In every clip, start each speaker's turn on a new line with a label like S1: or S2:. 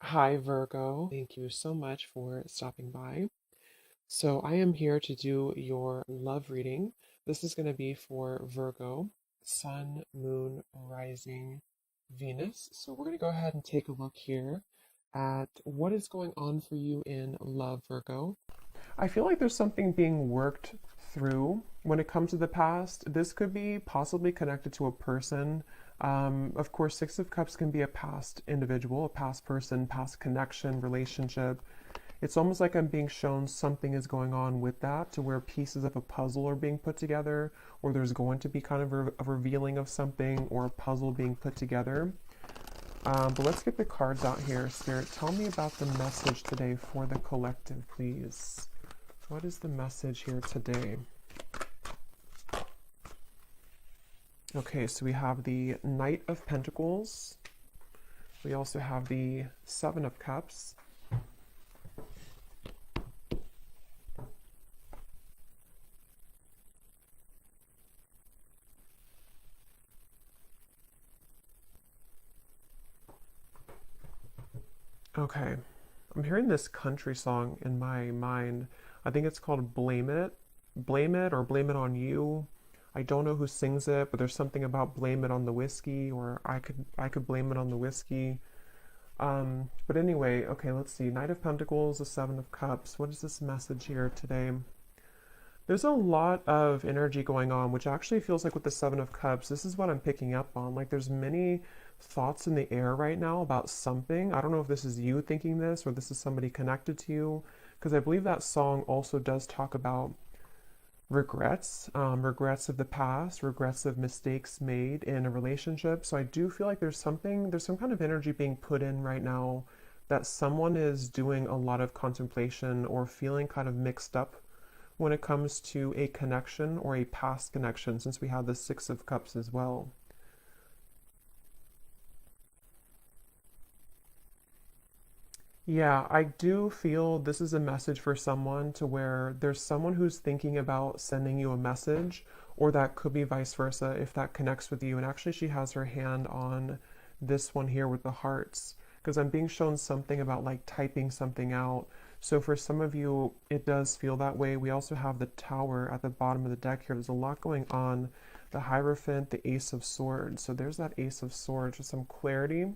S1: Hi, Virgo. Thank you so much for stopping by. So, I am here to do your love reading. This is going to be for Virgo, Sun, Moon, Rising, Venus. So, we're going to go ahead and take a look here at what is going on for you in love, Virgo. I feel like there's something being worked through when it comes to the past. This could be possibly connected to a person. Of course, Six of Cups can be a past individual, a past person, past connection, relationship. It's almost like I'm being shown something is going on with that, to where pieces of a puzzle are being put together, or there's going to be kind of a revealing of something or a puzzle being put together. But let's get the cards out here. Spirit, tell me about the message today for the collective, please. What is the message here today? Okay, so we have the Knight of Pentacles. We also have the Seven of Cups. Okay, I'm hearing this country song in my mind. I think it's called Blame It. Blame It or Blame It on You. I don't know who sings it, but there's something about blame it on the whiskey, or I could blame it on the whiskey. But anyway, okay, let's see. Knight of Pentacles, the Seven of Cups. What is this message here today? There's a lot of energy going on, which actually feels like with the Seven of Cups, this is what I'm picking up on. Like there's many thoughts in the air right now about something. I don't know if this is you thinking this or this is somebody connected to you, because I believe that song also does talk about regrets, regrets of the past, regrets of mistakes made in a relationship. So I do feel like there's some kind of energy being put in right now that someone is doing a lot of contemplation or feeling kind of mixed up when it comes to a connection or a past connection, since we have the Six of Cups as well. Yeah, I do feel this is a message for someone, to where there's someone who's thinking about sending you a message, or that could be vice versa if that connects with you. And actually, she has her hand on this one here with the hearts, because I'm being shown something about like typing something out. So for some of you, it does feel that way. We also have the Tower at the bottom of the deck here. There's a lot going on. The Hierophant, the Ace of Swords. So there's that Ace of Swords with some clarity.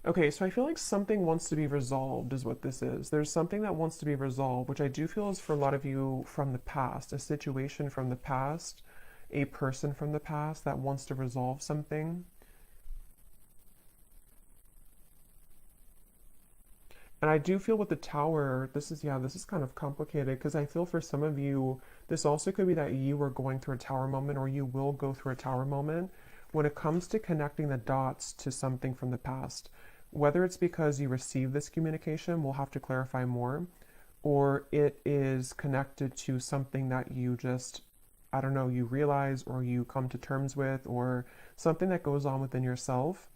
S1: Okay, so I feel like something wants to be resolved, is what this is. There's something that wants to be resolved, which I do feel is for a lot of you from the past, a situation from the past, a person from the past that wants to resolve something. And I do feel with the Tower, this is kind of complicated, because I feel for some of you, this also could be that you are going through a Tower moment, or you will go through a Tower moment when it comes to connecting the dots to something from the past. Whether it's because you received this communication, we'll have to clarify more, or it is connected to something that you just, I don't know, you realize or you come to terms with, or something that goes on within yourself.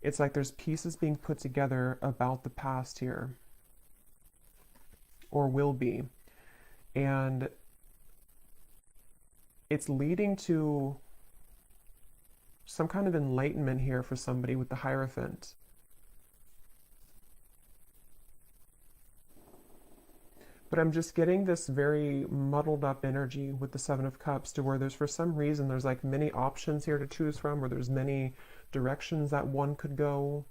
S1: It's like there's pieces being put together about the past here, or will be. And it's leading to some kind of enlightenment here for somebody with the Hierophant. But I'm just getting this very muddled up energy with the Seven of Cups, to where there's, for some reason, there's like many options here to choose from, or there's many directions that one could go.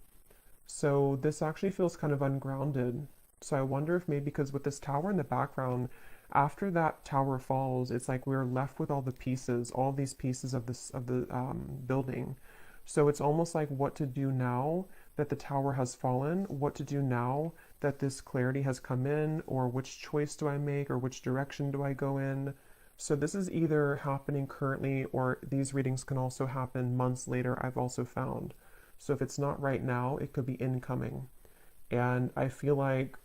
S1: So this actually feels kind of ungrounded. So I wonder if maybe because with this tower in the background, after that tower falls, it's like we're left with all the pieces, all these pieces of the building. So it's almost like what to do now that the tower has fallen, what to do now that this clarity has come in, or which choice do I make, or which direction do I go in. So this is either happening currently, or these readings can also happen months later, I've also found. So if it's not right now, it could be incoming. And I feel like,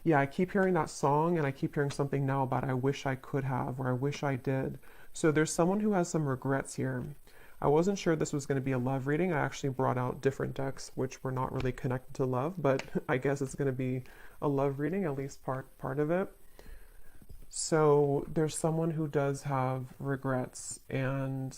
S1: yeah, I keep hearing that song, and I keep hearing something now about I wish I could have, or I wish I did. So there's someone who has some regrets here. I wasn't sure this was going to be a love reading. I actually brought out different decks which were not really connected to love, but I guess it's going to be a love reading, at least part of it. So there's someone who does have regrets, and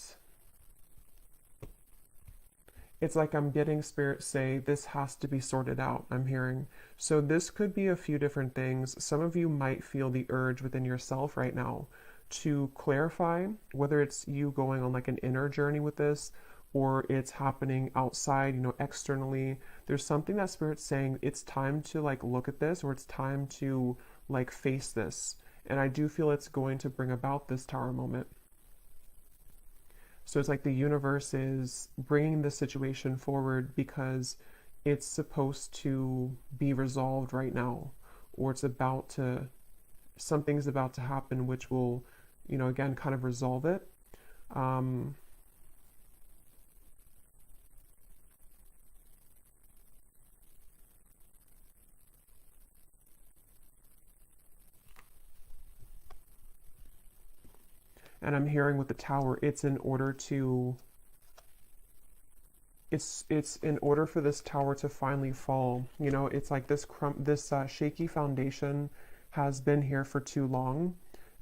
S1: It's like I'm getting spirit say this has to be sorted out, I'm hearing. So this could be a few different things. Some of you might feel the urge within yourself right now to clarify whether it's you going on like an inner journey with this or it's happening outside, externally. There's something that spirit's saying it's time to like look at this, or it's time to like face this. And I do feel it's going to bring about this tower moment. So it's like the universe is bringing the situation forward because it's supposed to be resolved right now, or something's about to happen which will, again, kind of resolve it. Um, and I'm hearing with the tower, it's in order for this tower to finally fall. It's like this shaky foundation has been here for too long,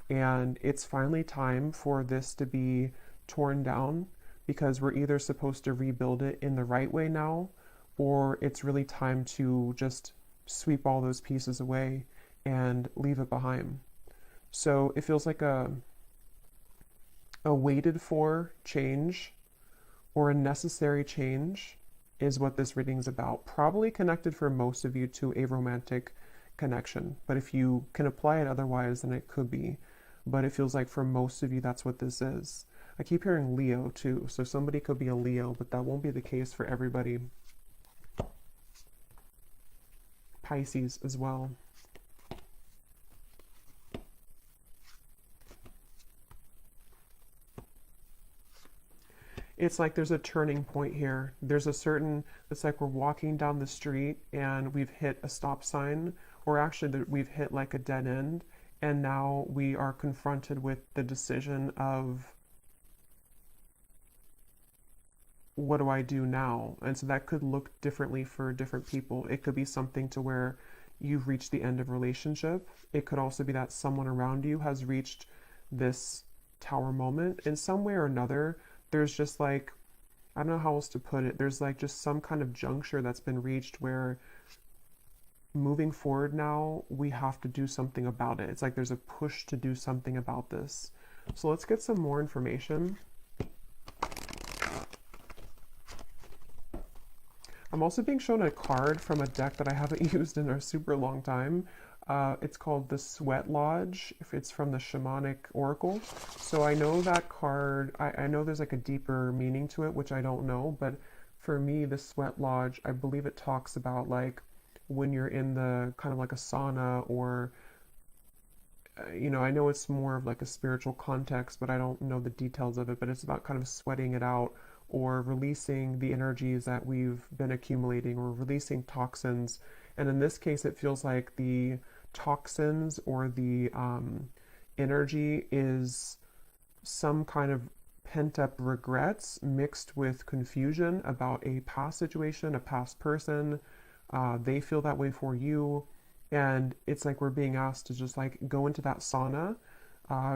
S1: and it's finally time for this to be torn down, because we're either supposed to rebuild it in the right way now, or it's really time to just sweep all those pieces away and leave it behind. So it feels like a waited for change, or a necessary change, is what this reading's about. Probably connected for most of you to a romantic connection, but if you can apply it otherwise, then it could be. But it feels like for most of you, that's what this is. I keep hearing Leo too, so somebody could be a Leo, but that won't be the case for everybody. Pisces as well. It's like there's a turning point here. It's like we're walking down the street and we've hit a stop sign, or actually we've hit like a dead end, and now we are confronted with the decision of, what do I do now? And so that could look differently for different people. It could be something to where you've reached the end of a relationship. It could also be that someone around you has reached this tower moment in some way or another. There's just like, I don't know how else to put it. There's like just some kind of juncture that's been reached where moving forward now, we have to do something about it. It's like there's a push to do something about this. So let's get some more information. I'm also being shown a card from a deck that I haven't used in a super long time. It's called the Sweat Lodge. If it's from the Shamanic Oracle. So I know that card, I know there's like a deeper meaning to it, which I don't know, but for me, the Sweat Lodge, I believe it talks about like when you're in the kind of like a sauna, or, I know it's more of like a spiritual context, but I don't know the details of it, but it's about kind of sweating it out, or releasing the energies that we've been accumulating, or releasing toxins. And in this case, it feels like the toxins, or the energy, is some kind of pent up regrets mixed with confusion about a past situation, a past person. They feel that way for you. And it's like we're being asked to just like go into that sauna.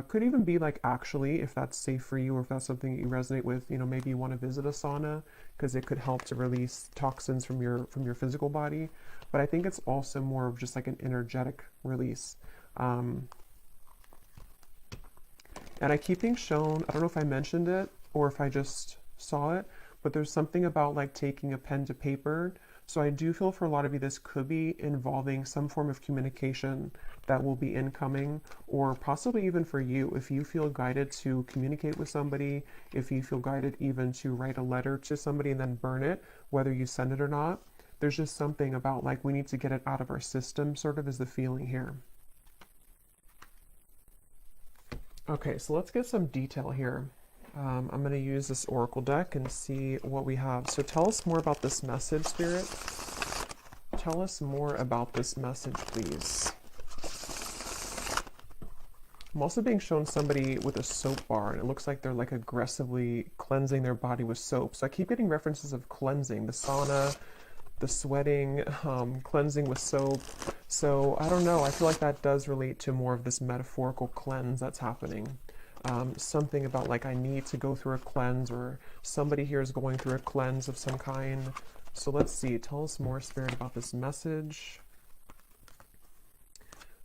S1: Could even be like, actually, if that's safe for you, or if that's something that you resonate with, maybe you want to visit a sauna because it could help to release toxins from your physical body. But I think it's also more of just like an energetic release. And I keep being shown, I don't know if I mentioned it or if I just saw it, but there's something about like taking a pen to paper. So I do feel for a lot of you, this could be involving some form of communication that will be incoming, or possibly even for you, if you feel guided to communicate with somebody, if you feel guided even to write a letter to somebody and then burn it, whether you send it or not. There's just something about like we need to get it out of our system, sort of is the feeling here. Okay, so let's get some detail here. I'm going to use this oracle deck and see what we have. So tell us more about this message, Spirit. Tell us more about this message, please. I'm also being shown somebody with a soap bar, and it looks like they're like aggressively cleansing their body with soap. So I keep getting references of cleansing, the sauna, the sweating, cleansing with soap. So I don't know, I feel like that does relate to more of this metaphorical cleanse that's happening. Something about like I need to go through a cleanse, or somebody here is going through a cleanse of some kind. So let's see, tell us more, Spirit, about this message.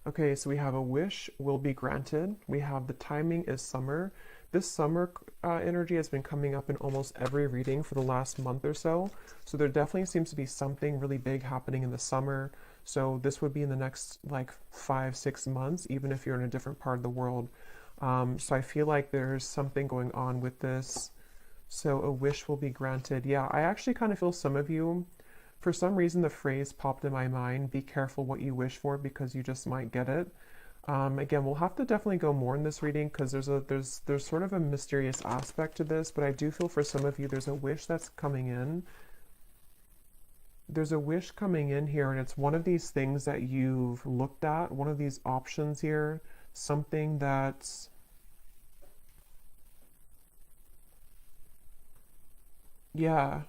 S1: Okay, so we have a wish will be granted. We have the timing is summer. This summer energy has been coming up in almost every reading for the last month or so. So there definitely seems to be something really big happening in the summer. So this would be in the next like 5-6 months, even if you're in a different part of the world. So I feel like there's something going on with this. So a wish will be granted. Yeah, I actually kind of feel some of you, for some reason the phrase popped in my mind, be careful what you wish for because you just might get it. Again, we'll have to definitely go more in this reading because there's sort of a mysterious aspect to this, but I do feel for some of you there's a wish that's coming in. There's a wish coming in here, and it's one of these things that you've looked at, one of these options here, something that's yeah,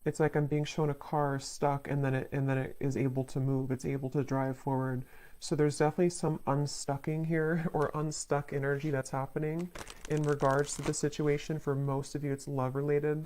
S1: it's like I'm being shown a car stuck, and then it is able to move. It's able to drive forward. So there's definitely some unstucking here or unstuck energy that's happening in regards to the situation. For most of you, it's love related.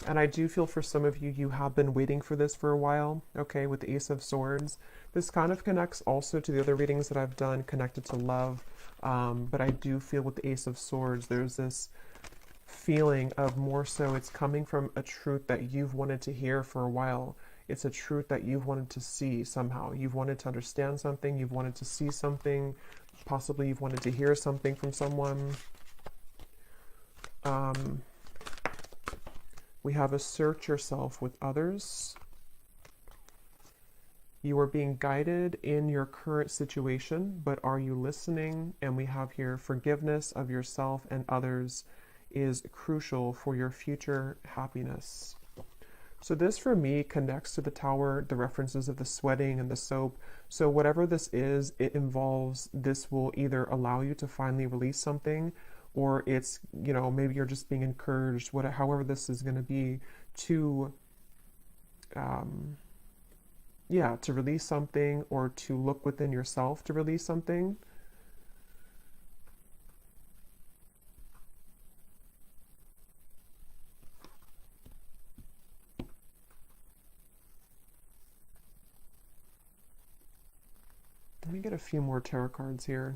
S1: And I do feel for some of you, you have been waiting for this for a while, okay, with the Ace of Swords. This kind of connects also to the other readings that I've done connected to love. But I do feel with the Ace of Swords, there's this feeling of more so it's coming from a truth that you've wanted to hear for a while. It's a truth that you've wanted to see somehow. You've wanted to understand something. You've wanted to see something. Possibly you've wanted to hear something from someone. We have assert yourself with others. You are being guided in your current situation, but are you listening? And we have here forgiveness of yourself and others is crucial for your future happiness. So this for me connects to the Tower, the references of the sweating and the soap. So whatever this is, it involves, this will either allow you to finally release something, or it's, you know, maybe you're just being encouraged, however this is going to be, to to release something, or to look within yourself to release something. Let me get a few more tarot cards here.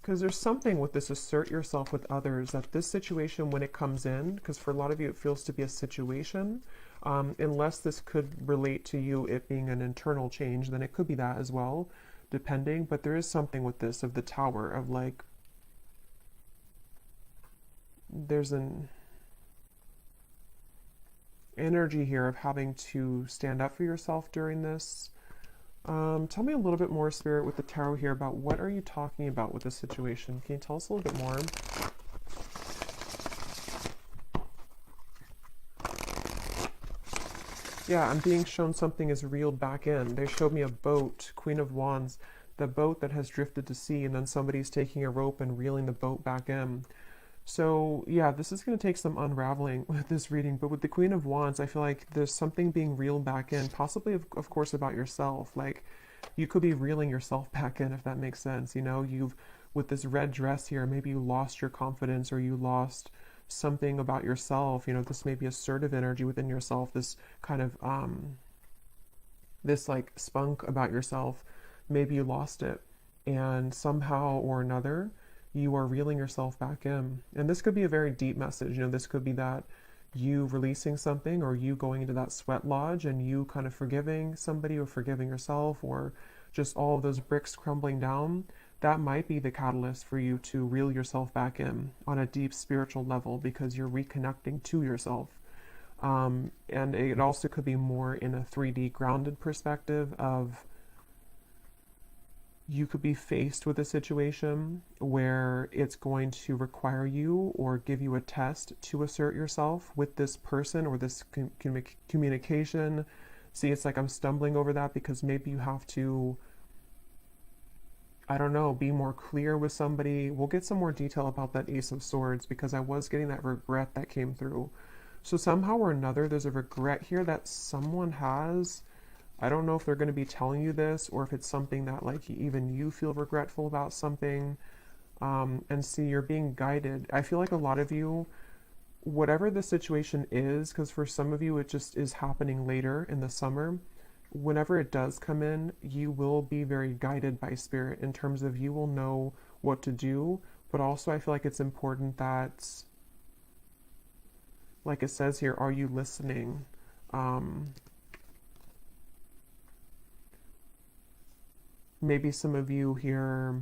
S1: Because there's something with this assert yourself with others, that this situation, when it comes in, because for a lot of you it feels to be a situation, unless this could relate to you, it being an internal change, then it could be that as well, depending. But there is something with this of the Tower, of like, there's an energy here of having to stand up for yourself during this. Tell me a little bit more, Spirit, with the tarot here about what are you talking about with this situation. Can you tell us a little bit more? Yeah, I'm being shown something is reeled back in. They showed me a boat, Queen of Wands, the boat that has drifted to sea, and then somebody's taking a rope and reeling the boat back in. So yeah, this is going to take some unraveling with this reading, but with the Queen of Wands, I feel like there's something being reeled back in, possibly of course about yourself. Like you could be reeling yourself back in, if that makes sense. You know, you've, with this red dress here, maybe you lost your confidence, or you lost something about yourself. You know, this may be assertive energy within yourself, this kind of this like spunk about yourself. Maybe you lost it, and somehow or another you are reeling yourself back in. And this could be a very deep message. You know, this could be that you releasing something, or you going into that sweat lodge and you kind of forgiving somebody, or forgiving yourself, or just all of those bricks crumbling down. That might be the catalyst for you to reel yourself back in on a deep spiritual level, because you're reconnecting to yourself. And it also could be more in a 3D grounded perspective of, you could be faced with a situation where it's going to require you or give you a test to assert yourself with this person, or this communication. See, it's like I'm stumbling over that because maybe you have to I don't know, be more clear with somebody. We'll get some more detail about that Ace of Swords because I was getting that regret that came through. So somehow or another, there's a regret here that someone has. I don't know if they're going to be telling you this or if it's something that like even you feel regretful about something. And see, you're being guided. I feel like a lot of you, whatever the situation is, because for some of you it just is happening later in the summer, whenever it does come in, you will be very guided by spirit in terms of you will know what to do. But also, I feel like it's important that, like it says here, are you listening? Maybe some of you here,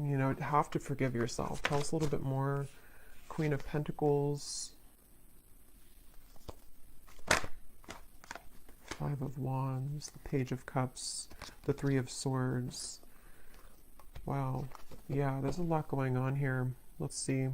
S1: you know, have to forgive yourself. Tell us a little bit more. Queen of Pentacles, Five of Wands, the Page of Cups, the Three of Swords. Wow. Yeah, there's a lot going on here. Let's see.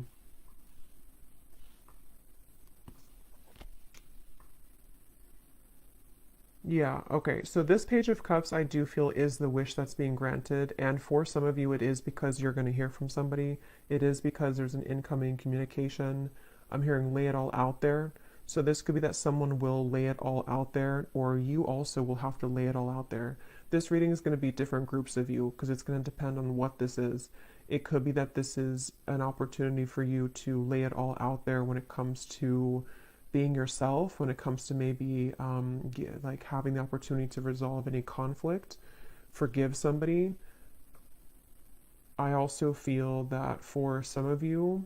S1: Yeah, okay. So this Page of Cups, I do feel is the wish that's being granted. And for some of you, it is because you're going to hear from somebody. It is because there's an incoming communication. I'm hearing lay it all out there. So this could be that someone will lay it all out there, or you also will have to lay it all out there. This reading is going to be different groups of you because it's going to depend on what this is. It could be that this is an opportunity for you to lay it all out there when it comes to being yourself, when it comes to maybe like having the opportunity to resolve any conflict, forgive somebody. I also feel that for some of you,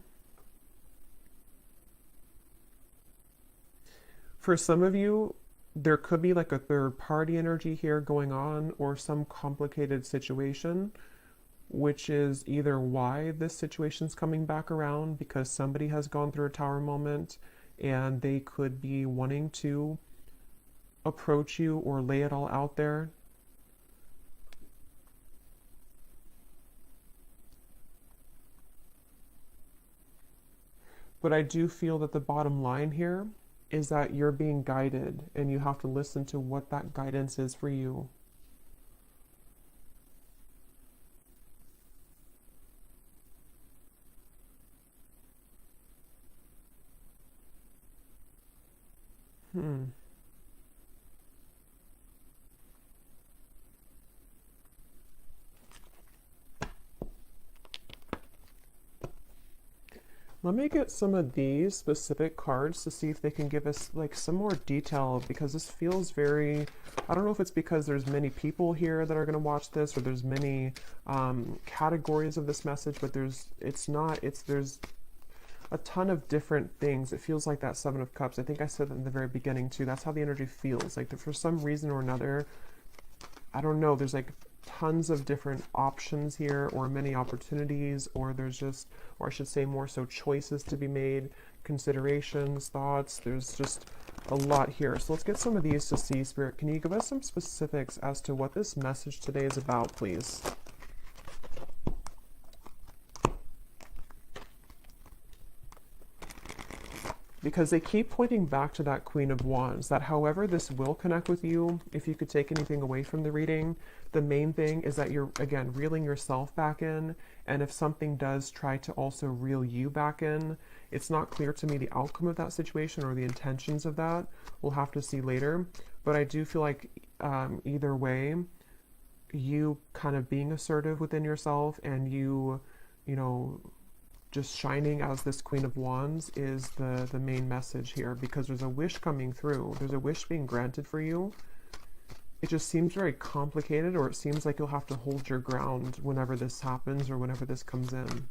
S1: there could be like a third party energy here going on or some complicated situation, which is either why this situation's coming back around because somebody has gone through a tower moment and they could be wanting to approach you or lay it all out there. But I do feel that the bottom line here is that you're being guided and you have to listen to what that guidance is for you. Let me get some of these specific cards to see if they can give us like some more detail because this feels very, I don't know if it's because there's many people here that are going to watch this or there's many categories of this message, but there's a ton of different things. It feels like that Seven of Cups. I think I said that in the very beginning too. That's how the energy feels. Like for some reason or another, I don't know, there's like tons of different options here or many opportunities or there's just, or I should say more so choices to be made, considerations, thoughts. There's just a lot here. So let's get some of these to see. Spirit, can you give us some specifics as to what this message today is about, please? Because they keep pointing back to that Queen of Wands, that however this will connect with you, if you could take anything away from the reading, the main thing is that you're, again, reeling yourself back in, and if something does try to also reel you back in, it's not clear to me the outcome of that situation or the intentions of that. We'll have to see later, but I do feel like either way, you kind of being assertive within yourself and you know, just shining as this Queen of Wands is the main message here because there's a wish coming through. There's a wish being granted for you. It just seems very complicated, or it seems like you'll have to hold your ground whenever this happens or whenever this comes in.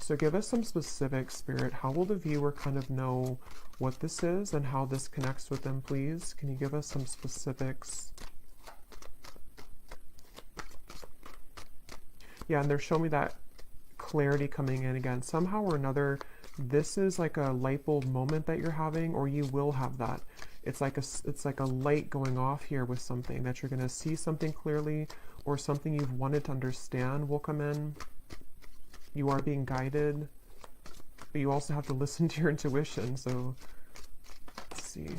S1: So give us some specific, Spirit. How will the viewer kind of know what this is and how this connects with them, please? Can you give us some specifics? Yeah, and they're showing me that clarity coming in again. Somehow or another, this is like a light bulb moment that you're having, or you will have that. It's like a light going off here with something that you're going to see something clearly, or something you've wanted to understand will come in. You are being guided, but you also have to listen to your intuition. So let's see.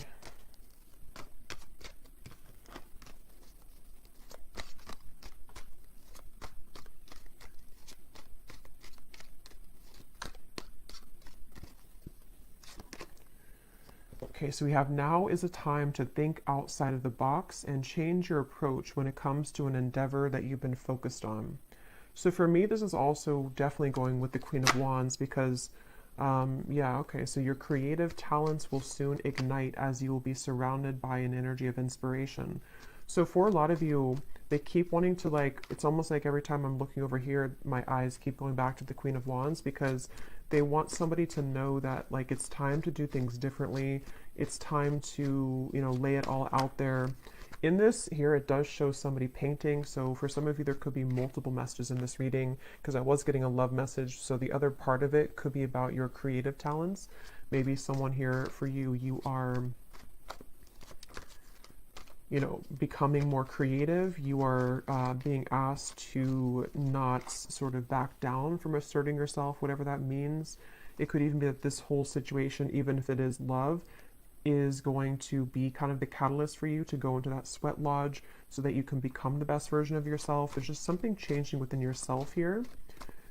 S1: Okay, so we have now is a time to think outside of the box and change your approach when it comes to an endeavor that you've been focused on. So for me, this is also definitely going with the Queen of Wands because, yeah, okay, so your creative talents will soon ignite as you will be surrounded by an energy of inspiration. So for a lot of you, they keep wanting to like, it's almost like every time I'm looking over here, my eyes keep going back to the Queen of Wands because they want somebody to know that like it's time to do things differently. It's time to, lay it all out there. In this here, it does show somebody painting. So for some of you, there could be multiple messages in this reading because I was getting a love message. So the other part of it could be about your creative talents. Maybe someone here for you, you are, becoming more creative. You are being asked to not sort of back down from asserting yourself, whatever that means. It could even be that this whole situation, even if it is love, is going to be kind of the catalyst for you to go into that sweat lodge so that you can become the best version of yourself. There's just something changing within yourself here.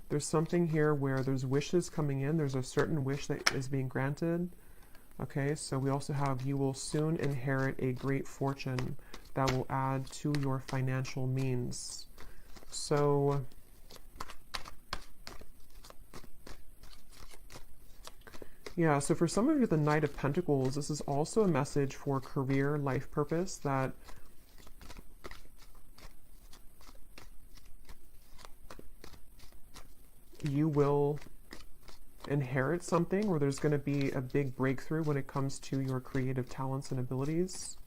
S1: There's something here where there's wishes coming in. There's a certain wish that is being granted. Okay, so we also have you will soon inherit a great fortune that will add to your financial means. So yeah, so for some of you, the Knight of Pentacles, this is also a message for career, life purpose, that you will inherit something or there's going to be a big breakthrough when it comes to your creative talents and abilities.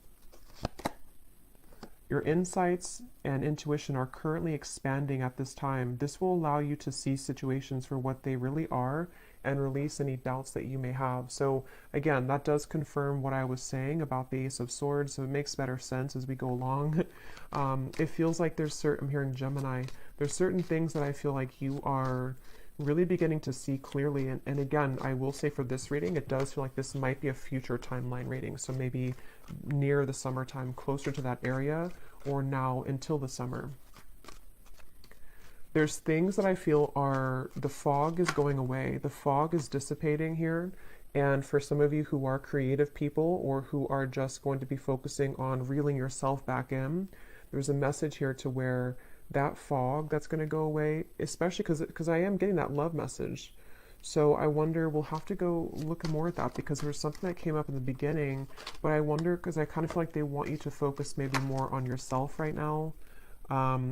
S1: Your insights and intuition are currently expanding at this time. This will allow you to see situations for what they really are and release any doubts that you may have. So again, that does confirm what I was saying about the Ace of Swords, so it makes better sense as we go along. It feels like there's certain, I'm hearing Gemini, there's certain things that I feel like you are really beginning to see clearly. And again, I will say for this reading, it does feel like this might be a future timeline reading. So maybe near the summertime, closer to that area, or now until the summer. There's things that I feel are, the fog is going away. The fog is dissipating here. And for some of you who are creative people or who are just going to be focusing on reeling yourself back in, there's a message here to where that fog that's going to go away, especially because I am getting that love message. So I wonder, we'll have to go look more at that because there's something that came up in the beginning, but I wonder, because I kind of feel like they want you to focus maybe more on yourself right now,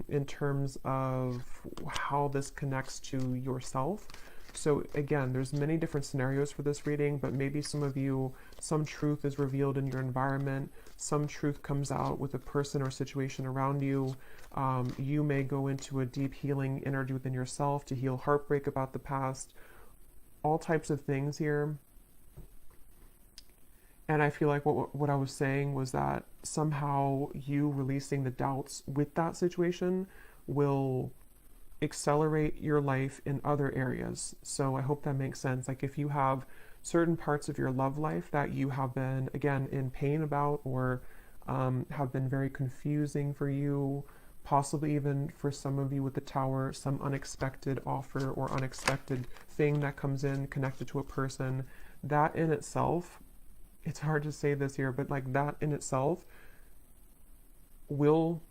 S1: in terms of how this connects to yourself. So again, there's many different scenarios for this reading, but maybe some of you, some truth is revealed in your environment, some truth comes out with a person or situation around you. You may go into a deep healing energy within yourself to heal heartbreak about the past, all types of things here. And I feel like what I was saying was that somehow you releasing the doubts with that situation will accelerate your life in other areas. So I hope that makes sense. Like if you have certain parts of your love life that you have been, again, in pain about, or have been very confusing for you, possibly even for some of you with the Tower, some unexpected offer or unexpected thing that comes in connected to a person, that in itself, it's hard to say this here, but like that in itself will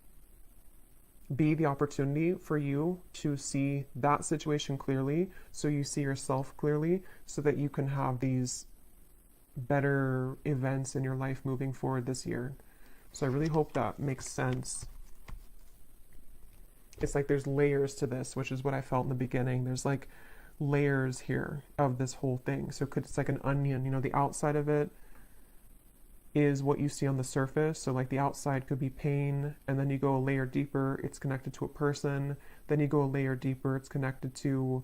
S1: be the opportunity for you to see that situation clearly, so you see yourself clearly, so that you can have these better events in your life moving forward this year. So I really hope that makes sense. It's like there's layers to this, which is what I felt in the beginning. There's like layers here of this whole thing. So it's like an onion, the outside of it is what you see on the surface. So like the outside could be pain, and then you go a layer deeper, it's connected to a person. Then you go a layer deeper, it's connected to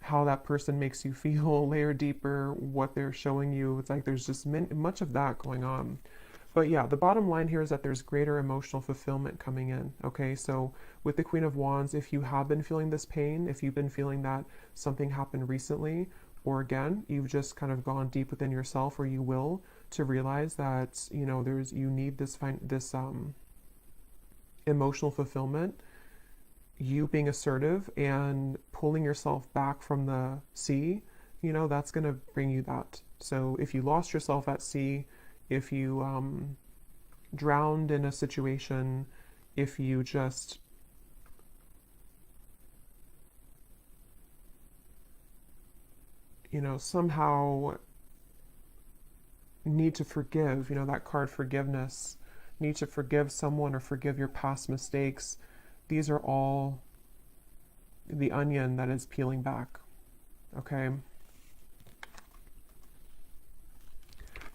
S1: how that person makes you feel, a layer deeper, what they're showing you. It's like there's just much of that going on. But yeah, the bottom line here is that there's greater emotional fulfillment coming in. Okay, so with the Queen of Wands, if you have been feeling this pain, if you've been feeling that something happened recently, or again, you've just kind of gone deep within yourself, or you will, to realize that you need this emotional fulfillment, you being assertive and pulling yourself back from the sea, that's going to bring you that. So if you lost yourself at sea, if you drowned in a situation, if you just somehow need to forgive, that card forgiveness, need to forgive someone or forgive your past mistakes. These are all the onion that is peeling back. Okay.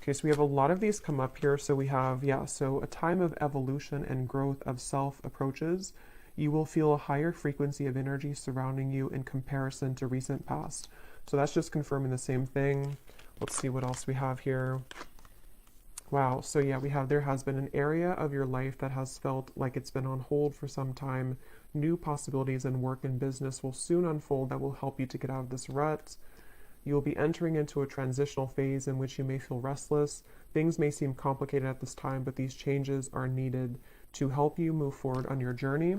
S1: Okay, so we have a lot of these come up here. So we have, so a time of evolution and growth of self approaches. You will feel a higher frequency of energy surrounding you in comparison to recent past. So that's just confirming the same thing. Let's see what else we have here. Wow, so we have, there has been an area of your life that has felt like it's been on hold for some time. New possibilities in work and business will soon unfold that will help you to get out of this rut. You'll be entering into a transitional phase in which you may feel restless. Things may seem complicated at this time, but these changes are needed to help you move forward on your journey.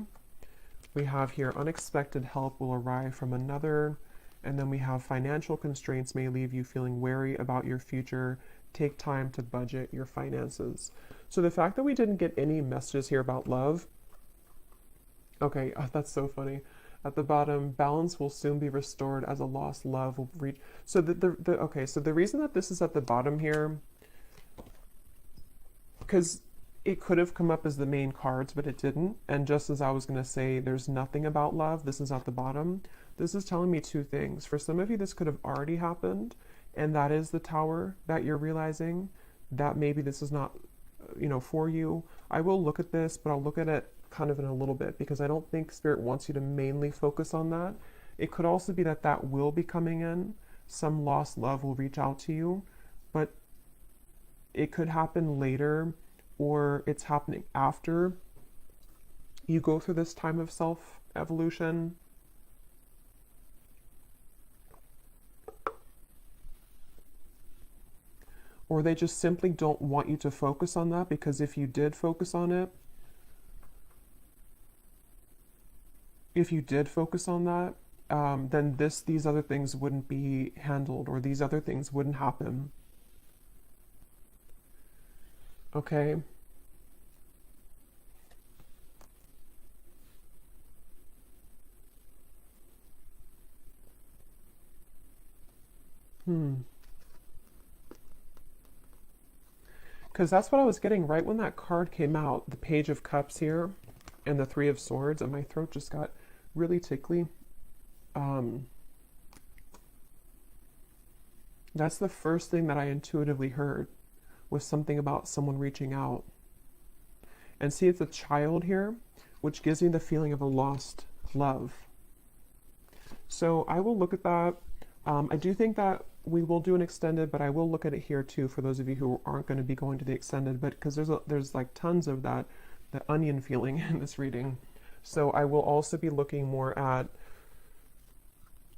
S1: We have here unexpected help will arrive from another. And then we have financial constraints may leave you feeling wary about your future. Take time to budget your finances. So the fact that we didn't get any messages here about love. Okay, that's so funny. At the bottom, balance will soon be restored as a lost love will reach. So so the reason that this is at the bottom here, because it could have come up as the main cards, but it didn't. And just as I was going to say, there's nothing about love. This is at the bottom. This is telling me two things. For some of you, this could have already happened, and that is the Tower that you're realizing that maybe this is not, for you. I will look at this, but I'll look at it kind of in a little bit because I don't think Spirit wants you to mainly focus on that. It could also be that that will be coming in. Some lost love will reach out to you, but it could happen later, or it's happening after you go through this time of self-evolution. Or they just simply don't want you to focus on that, because if you did focus on it, then these other things wouldn't be handled, or these other things wouldn't happen. Okay. Because that's what I was getting right when that card came out, the Page of Cups here and the Three of Swords, and my throat just got really tickly. That's the first thing that I intuitively heard, was something about someone reaching out. And see, it's a child here, which gives me the feeling of a lost love. So I will look at that. I do think that we will do an extended, but I will look at it here too for those of you who aren't going to be going to the extended, but because there's like tons of that, the onion feeling in this reading. So I will also be looking more at,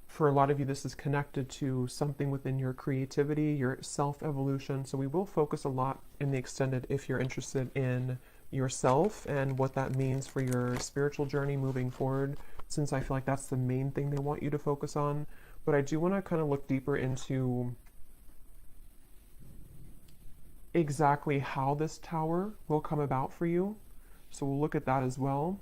S1: for a lot of you, this is connected to something within your creativity, your self-evolution. So we will focus a lot in the extended if you're interested in yourself and what that means for your spiritual journey moving forward, since I feel like that's the main thing they want you to focus on. But I do want to kind of look deeper into exactly how this tower will come about for you. So we'll look at that as well,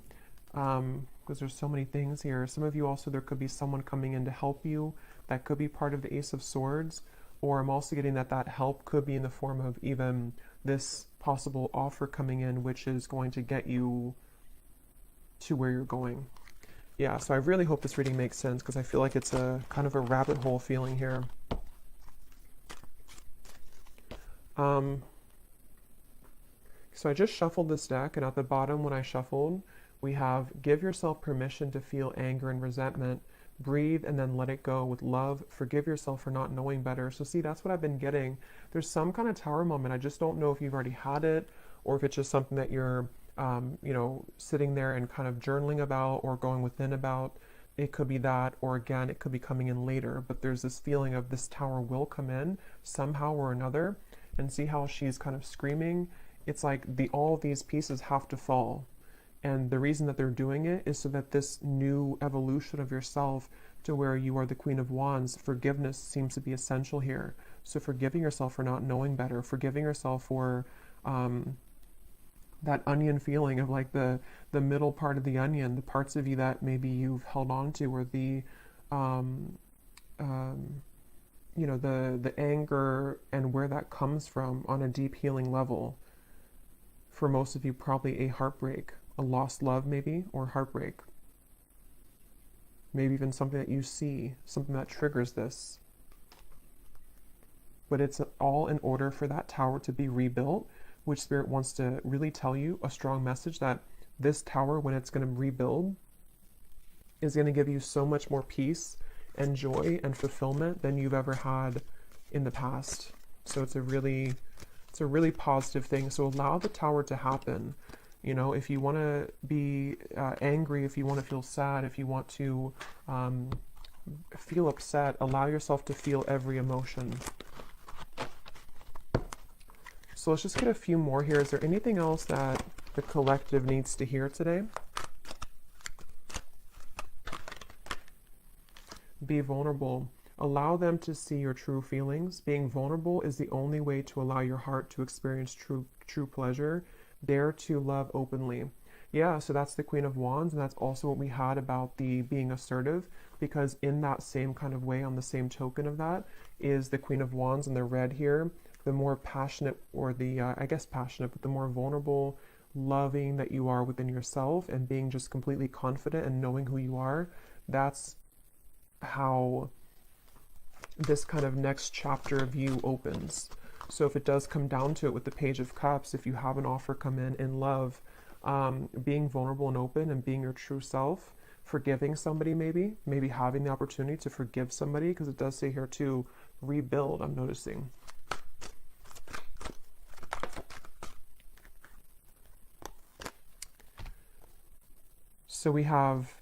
S1: because there's so many things here. Some of you also, there could be someone coming in to help you. That could be part of the Ace of Swords. Or I'm also getting that help could be in the form of even this possible offer coming in, which is going to get you to where you're going. Yeah, so I really hope this reading makes sense, because I feel like it's a kind of a rabbit hole feeling here. So I just shuffled this deck, and at the bottom when I shuffled, we have give yourself permission to feel anger and resentment, breathe and then let it go with love, forgive yourself for not knowing better. So see, that's what I've been getting. There's some kind of tower moment. I just don't know if you've already had it, or if it's just something that you're sitting there and kind of journaling about or going within about. It could be that, or again, it could be coming in later, but there's this feeling of this tower will come in somehow or another. And see how she's kind of screaming. It's like all of these pieces have to fall. And the reason that they're doing it is so that this new evolution of yourself to where you are the Queen of Wands, forgiveness seems to be essential here. So forgiving yourself for not knowing better, forgiving yourself for that onion feeling of like the middle part of the onion, the parts of you that maybe you've held on to, or the you know, the anger and where that comes from on a deep healing level. For most of you, probably a heartbreak, a lost love maybe, or heartbreak. Maybe even something that you see, something that triggers this. But it's all in order for that tower to be rebuilt, which Spirit wants to really tell you a strong message that this tower, when it's going to rebuild, is going to give you so much more peace and joy and fulfillment than you've ever had in the past. So it's a really positive thing. So allow the tower to happen. You know, if you want to be angry, if you want to feel sad, if you want to feel upset, allow yourself to feel every emotion. So let's just get a few more here. Is there anything else that the collective needs to hear today? Be vulnerable. Allow them to see your true feelings. Being vulnerable is the only way to allow your heart to experience true pleasure. Dare to love openly. Yeah, so that's the Queen of Wands, and that's also what we had about the being assertive, because in that same kind of way, on the same token of that, is the Queen of Wands in the red here. The more passionate, or the, I guess passionate, but the more vulnerable, loving that you are within yourself, and being just completely confident and knowing who you are, that's how this kind of next chapter of you opens. So if it does come down to it with the Page of Cups, if you have an offer come in love, being vulnerable and open and being your true self, forgiving somebody, maybe having the opportunity to forgive somebody, because it does say here to rebuild, I'm noticing. So we have,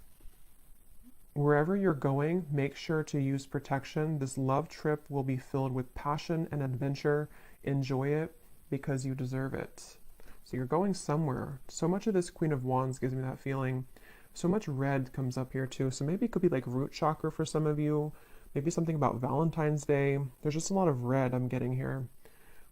S1: wherever you're going, make sure to use protection. This love trip will be filled with passion and adventure. Enjoy it because you deserve it. So you're going somewhere. So much of this Queen of Wands gives me that feeling. So much red comes up here too. So maybe it could be like root chakra for some of you. Maybe something about Valentine's Day. There's just a lot of red I'm getting here.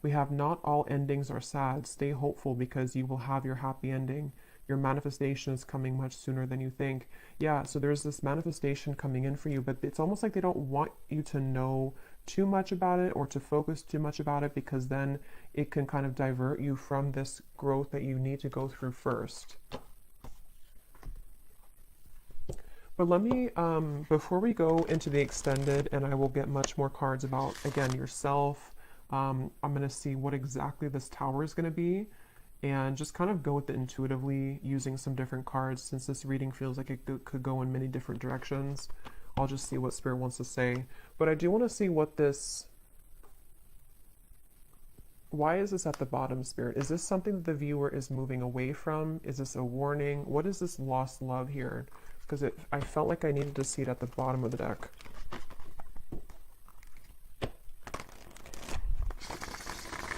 S1: We have not all endings are sad. Stay hopeful because you will have your happy ending. Your manifestation is coming much sooner than you think. Yeah, so there's this manifestation coming in for you, but it's almost like they don't want you to know too much about it or to focus too much about it, because then it can kind of divert you from this growth that you need to go through first. But let me, before we go into the extended, and I will get much more cards about, again, yourself, I'm going to see what exactly this tower is going to be, and just kind of go with it intuitively using some different cards. Since this reading feels like it could go in many different directions, I'll just see what Spirit wants to say. But I do want to see what this, why is this at the bottom, Spirit? Is this something that the viewer is moving away from? Is this a warning? What is this lost love here? Because I felt like I needed to see it at the bottom of the deck.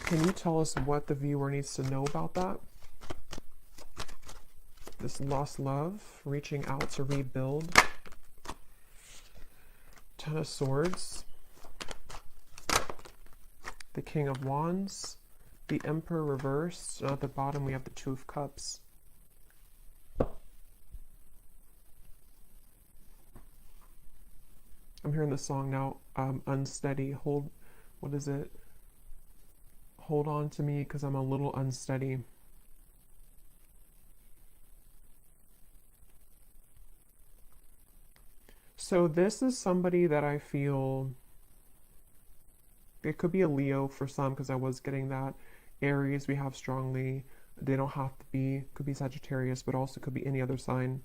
S1: Can you tell us what the viewer needs to know about that? This lost love, reaching out to rebuild. Ten of Swords. The King of Wands. The Emperor reversed. And at the bottom we have the Two of Cups. I'm hearing the song now, Unsteady. What is it? Hold on to me because I'm a little unsteady. So this is somebody that I feel, it could be a Leo for some, because I was getting that. Aries we have strongly. They don't have to be, could be Sagittarius, but also could be any other sign.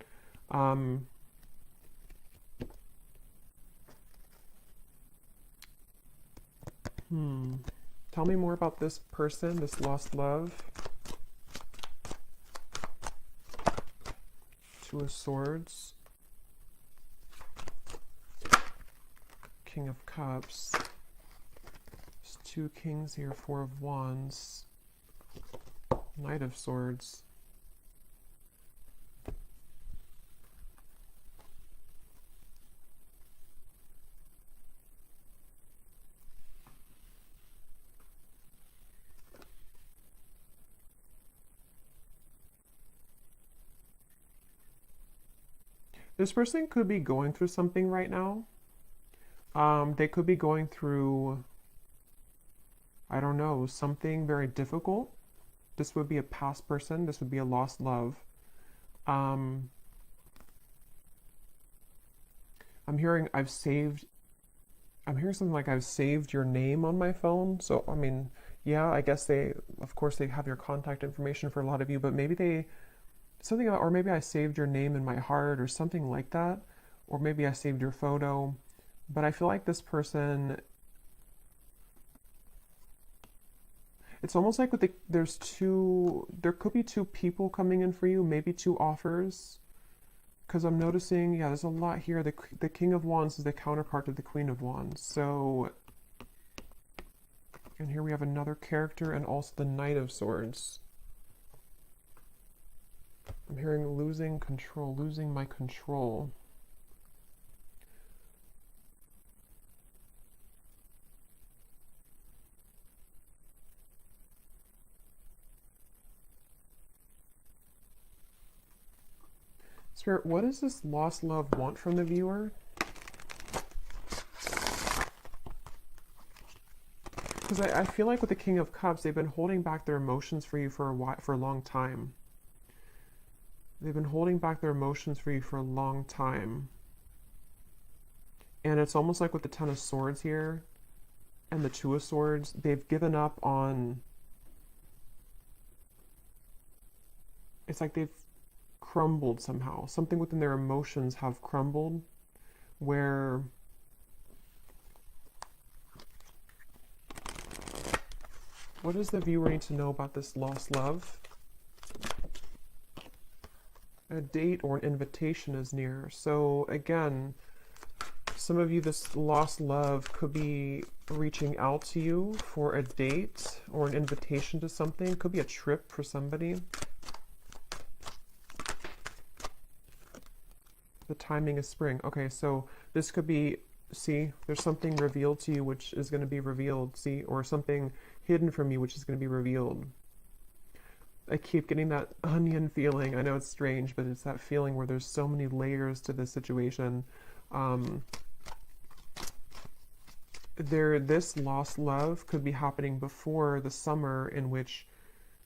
S1: Tell me more about this person, this lost love. Two of Swords. King of Cups. There's two kings here, Four of Wands. Knight of Swords. This person could be going through something right now. They could be going through, I don't know, something very difficult. This would be a past person. This would be a lost love. Um, I'm hearing I'm hearing something like I've saved your name on my phone. So, I mean, yeah, I guess of course, they have your contact information for a lot of you, but maybe something about, or maybe I saved your name in my heart or something like that. Or maybe I saved your photo. But I feel like this person, it's almost like there could be two people coming in for you, maybe two offers. Because I'm noticing, yeah, there's a lot here. The King of Wands is the counterpart to the Queen of Wands. So, and here we have another character and also the Knight of Swords. I'm hearing losing control, losing my control. Spirit, what does this lost love want from the viewer? Because I feel like with the King of Cups, they've been holding back their emotions for you for a long time. They've been holding back their emotions for you for a long time. And it's almost like with the Ten of Swords here and the Two of Swords, they've given up on... It's like they've crumbled somehow. Something within their emotions have crumbled where... What does the viewer need to know about this lost love? A date or an invitation is near. So again, some of you, this lost love could be reaching out to you for a date or an invitation to something. It could be a trip for somebody. The timing is spring. Okay, so this could be, see, there's something revealed to you which is going to be revealed, see, or something hidden from you which is going to be revealed. I keep getting that onion feeling. I know it's strange, but it's that feeling where there's so many layers to this situation. This lost love could be happening before the summer, in which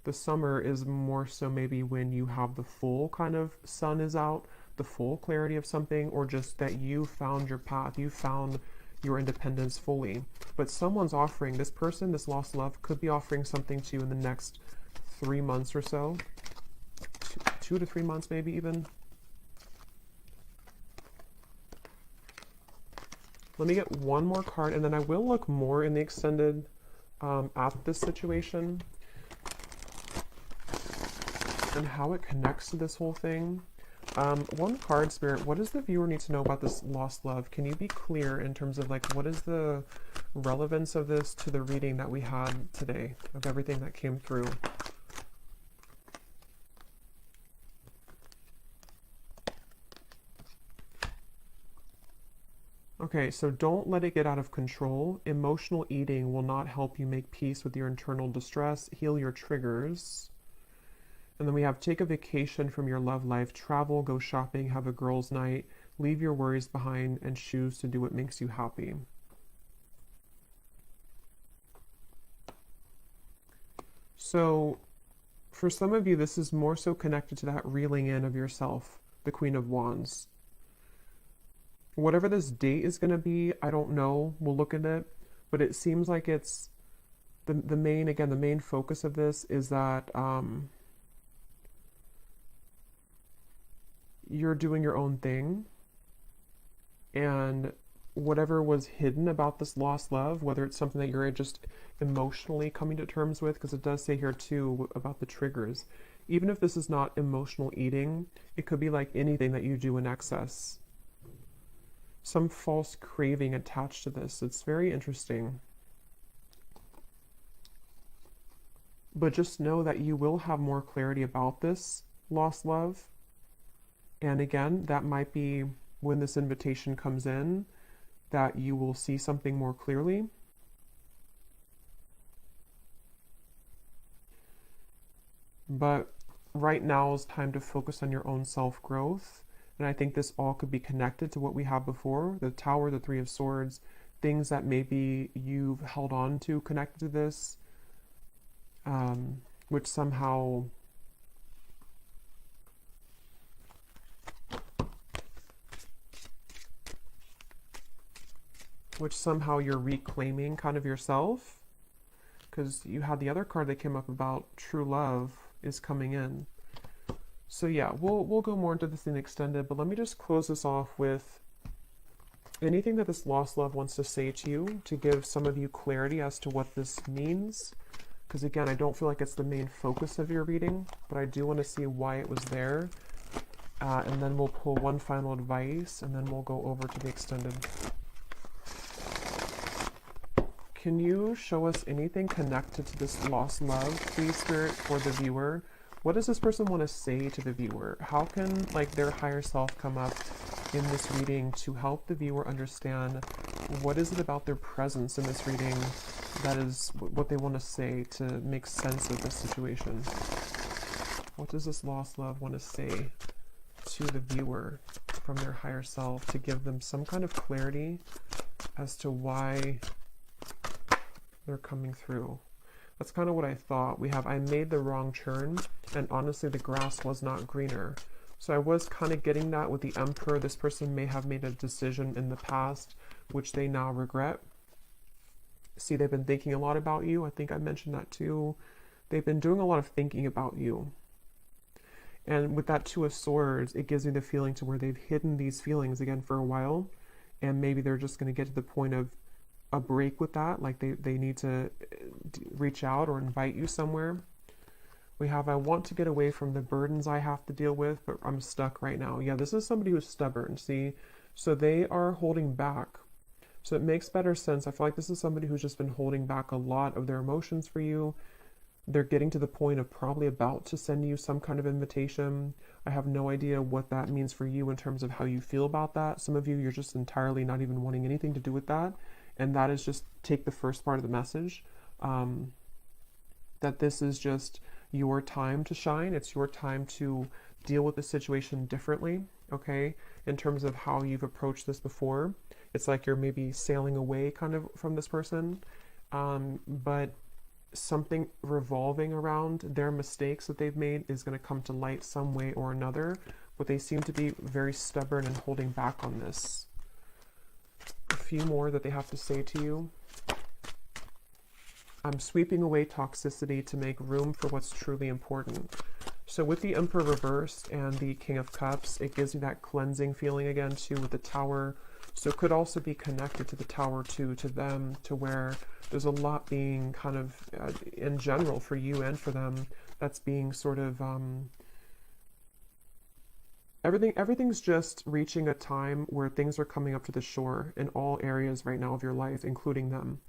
S1: the summer is more so maybe when you have the full kind of sun is out, the full clarity of something, or just that you found your path, you found your independence fully. But someone's offering, this person, this lost love, could be offering something to you in the next 3 months or so. 2 to 3 months maybe even. Let me get one more card, and then I will look more in the extended at this situation and how it connects to this whole thing. One card, Spirit, what does the viewer need to know about this lost love? Can you be clear in terms of like what is the relevance of this to the reading that we had today, of everything that came through? Okay, so don't let it get out of control. Emotional eating will not help you make peace with your internal distress, heal your triggers. And then we have take a vacation from your love life, travel, go shopping, have a girls' night, leave your worries behind, and choose to do what makes you happy. So for some of you, this is more so connected to that reeling in of yourself, the Queen of Wands. Whatever this date is going to be, I don't know. We'll look at it. But it seems like it's the main focus of this is that you're doing your own thing. And whatever was hidden about this lost love, whether it's something that you're just emotionally coming to terms with, because it does say here too about the triggers. Even if this is not emotional eating, it could be like anything that you do in excess. Some false craving attached to this. It's very interesting. But just know that you will have more clarity about this lost love. And again, that might be when this invitation comes in, that you will see something more clearly. But right now is time to focus on your own self-growth And I think this all could be connected to what we have before, the Tower, the Three of Swords, things that maybe you've held on to connected to this, which somehow you're reclaiming kind of yourself, because you had the other card that came up about true love is coming in. So yeah, we'll go more into this in extended, but let me just close this off with anything that this lost love wants to say to you, to give some of you clarity as to what this means. Because again, I don't feel like it's the main focus of your reading, but I do want to see why it was there. And then we'll pull one final advice, and then we'll go over to the extended. Can you show us anything connected to this lost love, please, Spirit, for the viewer? What does this person want to say to the viewer? How can like their higher self come up in this reading to help the viewer understand what is it about their presence in this reading that is what they want to say to make sense of this situation? What does this lost love want to say to the viewer from their higher self to give them some kind of clarity as to why they're coming through? That's kind of what I thought. We have, I made the wrong turn, and honestly the grass was not greener. So I was kind of getting that with the Emperor. This person may have made a decision in the past which they now regret. See, they've been thinking a lot about you. I think I mentioned that too. They've been doing a lot of thinking about you. And with that Two of Swords, it gives me the feeling to where they've hidden these feelings again for a while, and maybe they're just going to get to the point of a break with that, like they need to reach out or invite you somewhere. We have, I want to get away from the burdens I have to deal with, but I'm stuck right now. Yeah, this is somebody who's stubborn, see? So they are holding back. So it makes better sense. I feel like this is somebody who's just been holding back a lot of their emotions for you. They're getting to the point of probably about to send you some kind of invitation. I have no idea what that means for you in terms of how you feel about that. Some of you, you're just entirely not even wanting anything to do with that. And that is just take the first part of the message, that this is just your time to shine. It's your time to deal with the situation differently, okay? In terms of how you've approached this before. It's like you're maybe sailing away kind of from this person, but something revolving around their mistakes that they've made is going to come to light some way or another, but they seem to be very stubborn and holding back on this. A few more that they have to say to you. I'm sweeping away toxicity to make room for what's truly important. So with the Emperor reversed and the King of Cups, it gives me that cleansing feeling again too with the Tower. So it could also be connected to the Tower too, to them, to where there's a lot being kind of, in general for you and for them, that's being sort of, everything's just reaching a time where things are coming up to the shore in all areas right now of your life, including them.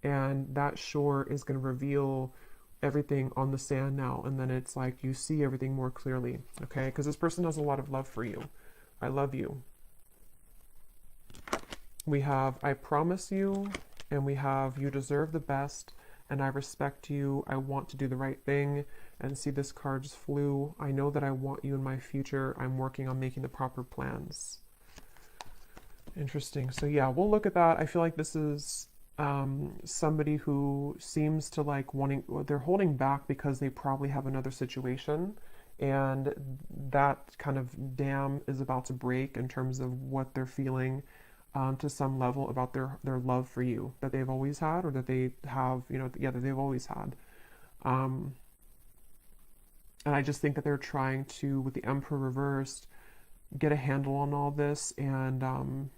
S1: And that shore is going to reveal everything on the sand now. And then it's like you see everything more clearly, okay? Because this person has a lot of love for you. I love you. We have, I promise you, and we have, you deserve the best, and I respect you. I want to do the right thing. And see, this card just flew. I know that I want you in my future. I'm working on making the proper plans. Interesting. So yeah, we'll look at that. I feel like this is somebody who seems to like wanting, they're holding back because they probably have another situation, and that kind of dam is about to break in terms of what they're feeling to some level about their love for you that they've always had, or that they have, you know, yeah, that they've always had. And I just think that they're trying to, with the Emperor reversed, get a handle on all this, and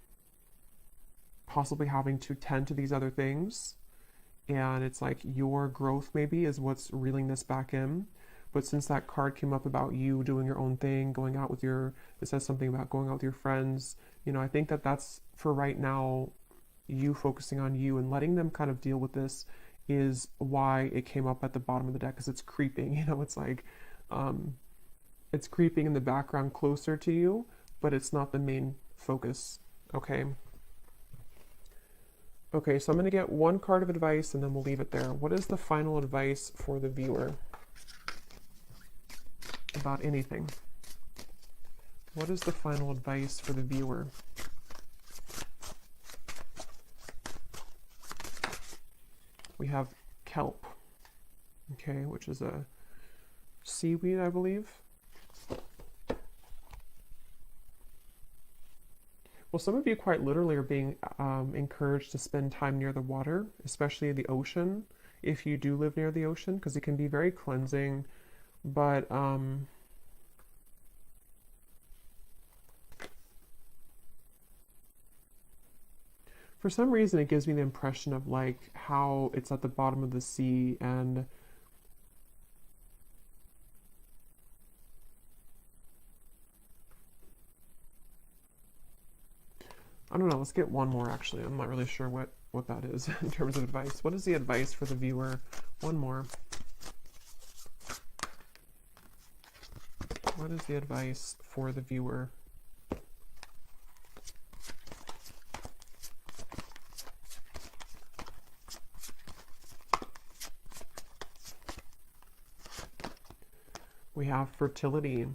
S1: possibly having to tend to these other things. And it's like your growth maybe is what's reeling this back in. But since that card came up about you doing your own thing, going out with your, it says something about going out with your friends, you know, I think that that's, for right now, you focusing on you and letting them kind of deal with this is why it came up at the bottom of the deck, because it's creeping, you know, it's like, it's creeping in the background closer to you, but it's not the main focus, okay? Okay, so I'm going to get one card of advice and then we'll leave it there. What is the final advice for the viewer about anything? What is the final advice for the viewer? We have kelp, okay, which is a seaweed, I believe. Well, some of you quite literally are being encouraged to spend time near the water, especially the ocean, if you do live near the ocean, because it can be very cleansing. But for some reason, it gives me the impression of like how it's at the bottom of the sea, and I don't know, let's get one more actually. I'm not really sure what that is in terms of advice. What is the advice for the viewer? One more. What is the advice for the viewer? We have fertility.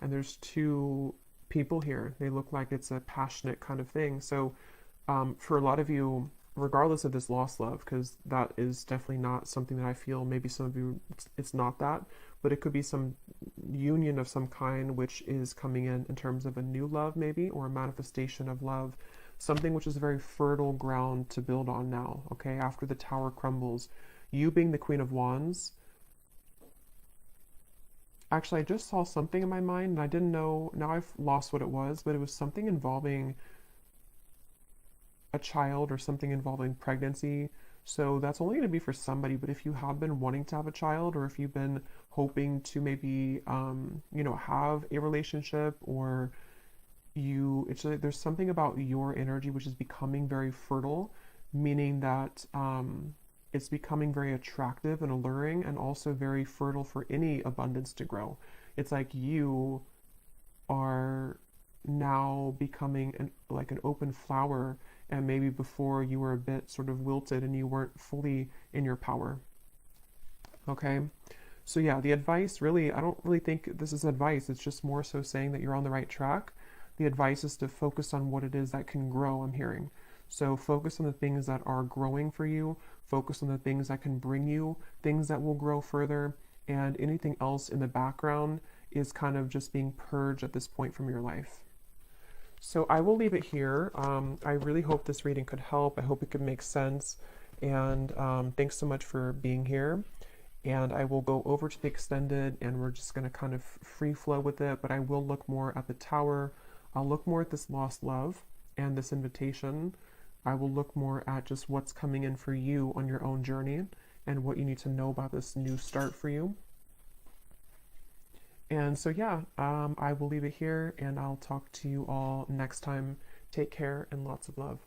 S1: And there's two people here. They look like it's a passionate kind of thing. So for a lot of you, regardless of this lost love, because that is definitely not something that I feel, maybe some of you, it's not that, but it could be some union of some kind which is coming in terms of a new love maybe, or a manifestation of love, something which is very fertile ground to build on now, okay, after the tower crumbles. You being the Queen of Wands, actually, I just saw something in my mind and I didn't know, now I've lost what it was, but it was something involving a child or something involving pregnancy. So that's only going to be for somebody, but if you have been wanting to have a child, or if you've been hoping to maybe, have a relationship, or it's like there's something about your energy which is becoming very fertile, meaning that it's becoming very attractive and alluring, and also very fertile for any abundance to grow. It's like you are now becoming like an open flower, and maybe before you were a bit sort of wilted and you weren't fully in your power. Okay, so yeah, the advice really, I don't really think this is advice, it's just more so saying that you're on the right track. The advice is to focus on what it is that can grow, I'm hearing. So focus on the things that are growing for you, focus on the things that can bring you things that will grow further, and anything else in the background is kind of just being purged at this point from your life. So I will leave it here. I really hope this reading could help. I hope it could make sense. And thanks so much for being here. And I will go over to the extended, and we're just going to kind of free flow with it. But I will look more at the tower. I'll look more at this lost love and this invitation. I will look more at just what's coming in for you on your own journey, and what you need to know about this new start for you. And so, yeah, I will leave it here, and I'll talk to you all next time. Take care and lots of love.